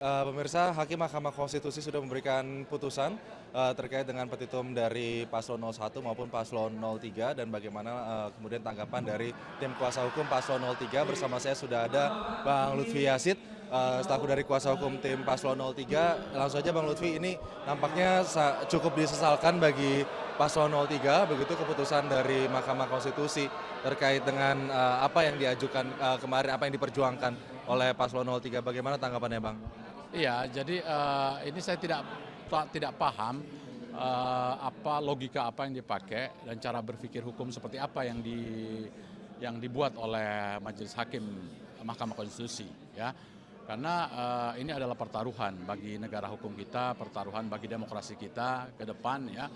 Pemirsa, Hakim Mahkamah Konstitusi sudah memberikan putusan terkait dengan petitum dari Paslon 01 maupun Paslon 03 dan bagaimana kemudian tanggapan dari tim kuasa hukum Paslon 03. Bersama saya sudah ada Bang Lutfi Yasid, selaku dari kuasa hukum tim Paslon 03. Langsung saja Bang Lutfi, ini nampaknya cukup disesalkan bagi Paslon 03, begitu keputusan dari Mahkamah Konstitusi terkait dengan apa yang diajukan kemarin, apa yang diperjuangkan oleh Paslon 03. Bagaimana tanggapannya Bang? Iya, jadi ini saya tidak paham apa logika apa yang dipakai dan cara berpikir hukum seperti apa yang dibuat oleh Majelis Hakim Mahkamah Konstitusi, ya. Karena ini adalah pertaruhan bagi negara hukum kita, pertaruhan bagi demokrasi kita ke depan, ya.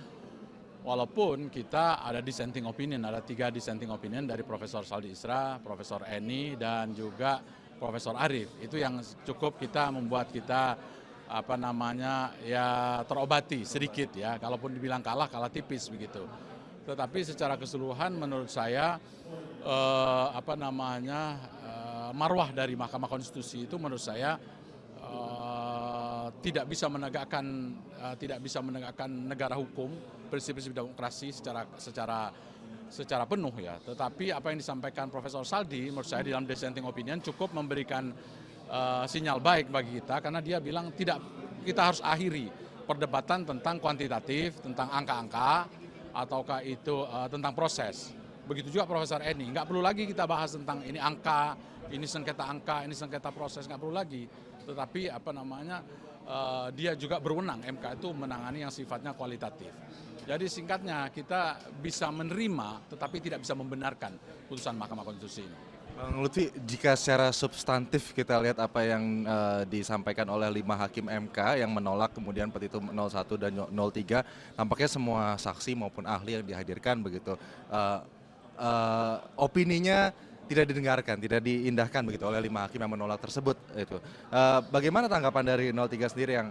Walaupun kita ada dissenting opinion, ada 3 dissenting opinion dari Profesor Saldi Isra, Profesor Eni, dan juga Profesor Arief. Itu yang cukup membuat kita ya terobati sedikit, ya. Kalaupun dibilang kalah tipis begitu. Tetapi secara keseluruhan menurut saya marwah dari Mahkamah Konstitusi itu menurut saya tidak bisa menegakkan negara hukum, prinsip-prinsip demokrasi secara penuh, ya. Tetapi apa yang disampaikan Profesor Saldi menurut saya di dalam dissenting opinion cukup memberikan sinyal baik bagi kita, karena dia bilang kita harus akhiri perdebatan tentang kuantitatif, tentang angka-angka, ataukah itu tentang proses. Begitu juga Profesor Eni, nggak perlu lagi kita bahas tentang ini angka, ini sengketa proses, nggak perlu lagi. Tetapi dia juga berwenang, MK itu menangani yang sifatnya kualitatif. Jadi singkatnya kita bisa menerima tetapi tidak bisa membenarkan putusan Mahkamah Konstitusi ini. Bang Lutfi, jika secara substantif kita lihat apa yang disampaikan oleh 5 hakim MK yang menolak kemudian petitum 01 dan 03, nampaknya semua saksi maupun ahli yang dihadirkan begitu, opininya tidak didengarkan, tidak diindahkan begitu oleh 5 hakim yang menolak tersebut. Bagaimana tanggapan dari 03 sendiri yang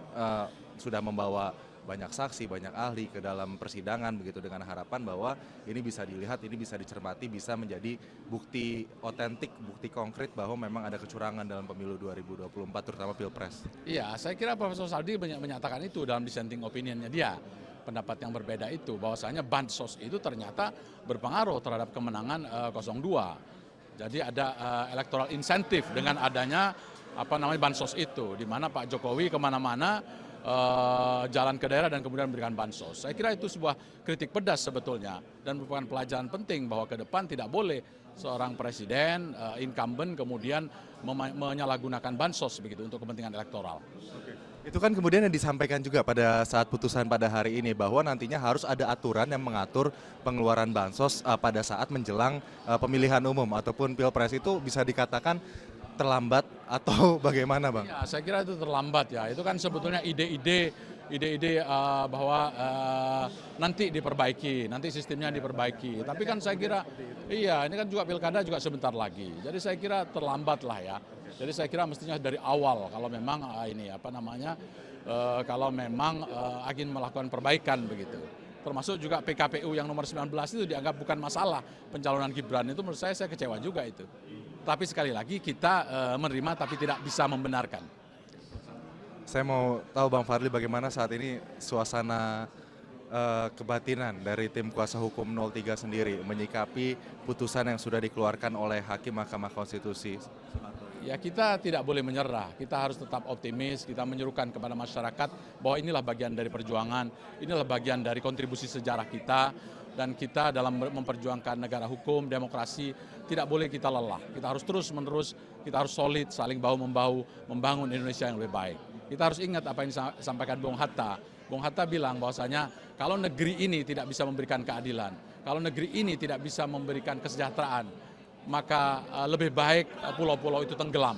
sudah membawa banyak saksi, banyak ahli ke dalam persidangan begitu, dengan harapan bahwa ini bisa dilihat, ini bisa dicermati, bisa menjadi bukti otentik, bukti konkret bahwa memang ada kecurangan dalam pemilu 2024 terutama Pilpres. Iya, saya kira Profesor Saldi menyatakan itu dalam dissenting opinionnya dia. Pendapat yang berbeda itu bahwasanya bansos itu ternyata berpengaruh terhadap kemenangan 02. Jadi ada electoral insentif dengan adanya bansos itu, di mana Pak Jokowi kemana-mana jalan ke daerah dan kemudian memberikan bansos. Saya kira itu sebuah kritik pedas sebetulnya dan merupakan pelajaran penting bahwa ke depan tidak boleh seorang presiden incumbent kemudian menyalahgunakan bansos begitu untuk kepentingan elektoral. Itu kan kemudian yang disampaikan juga pada saat putusan pada hari ini bahwa nantinya harus ada aturan yang mengatur pengeluaran bansos pada saat menjelang pemilihan umum ataupun Pilpres. Itu bisa dikatakan terlambat atau bagaimana Bang? Ya, saya kira itu terlambat, ya. Itu kan sebetulnya ide-ide bahwa nanti diperbaiki, nanti sistemnya diperbaiki. Tapi kan saya kira, iya, ini kan juga pilkada juga sebentar lagi. Jadi saya kira terlambat lah, ya. Jadi saya kira mestinya dari awal kalau memang kalau memang ingin melakukan perbaikan begitu. Termasuk juga PKPU yang nomor 19 itu dianggap bukan masalah pencalonan Gibran, itu menurut saya kecewa juga itu. Tapi sekali lagi kita menerima tapi tidak bisa membenarkan. Saya mau tahu Bang Fadli, bagaimana saat ini suasana kebatinan dari tim kuasa hukum 03 sendiri menyikapi putusan yang sudah dikeluarkan oleh Hakim Mahkamah Konstitusi? Ya, kita tidak boleh menyerah, kita harus tetap optimis, kita menyerukan kepada masyarakat bahwa inilah bagian dari perjuangan, inilah bagian dari kontribusi sejarah kita, dan kita dalam memperjuangkan negara hukum, demokrasi, tidak boleh kita lelah. Kita harus terus-menerus, kita harus solid, saling bahu-membahu, membangun Indonesia yang lebih baik. Kita harus ingat apa yang disampaikan Bung Hatta. Bung Hatta bilang bahwasanya kalau negeri ini tidak bisa memberikan keadilan, kalau negeri ini tidak bisa memberikan kesejahteraan, maka lebih baik pulau-pulau itu tenggelam.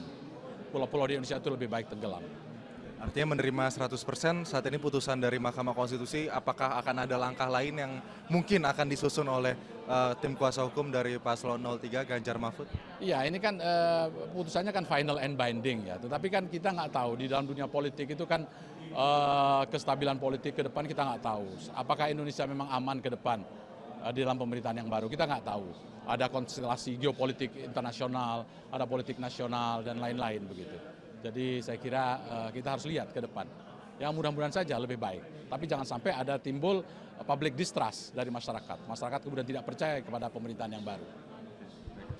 Pulau-pulau di Indonesia itu lebih baik tenggelam. Artinya menerima 100% saat ini putusan dari Mahkamah Konstitusi. Apakah akan ada langkah lain yang mungkin akan disusun oleh tim kuasa hukum dari Paslon 03 Ganjar Mahfud? Iya, ini kan putusannya kan final and binding, ya. Tetapi kan kita nggak tahu di dalam dunia politik itu kan kestabilan politik ke depan kita nggak tahu. Apakah Indonesia memang aman ke depan di dalam pemerintahan yang baru, kita nggak tahu. Ada konstelasi geopolitik internasional, ada politik nasional dan lain-lain begitu. Jadi saya kira kita harus lihat ke depan. Yang mudah-mudahan saja lebih baik. Tapi jangan sampai ada timbul public distrust dari masyarakat. Masyarakat kemudian tidak percaya kepada pemerintahan yang baru.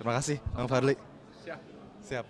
Terima kasih, Bang Fadli. Siap. Siap.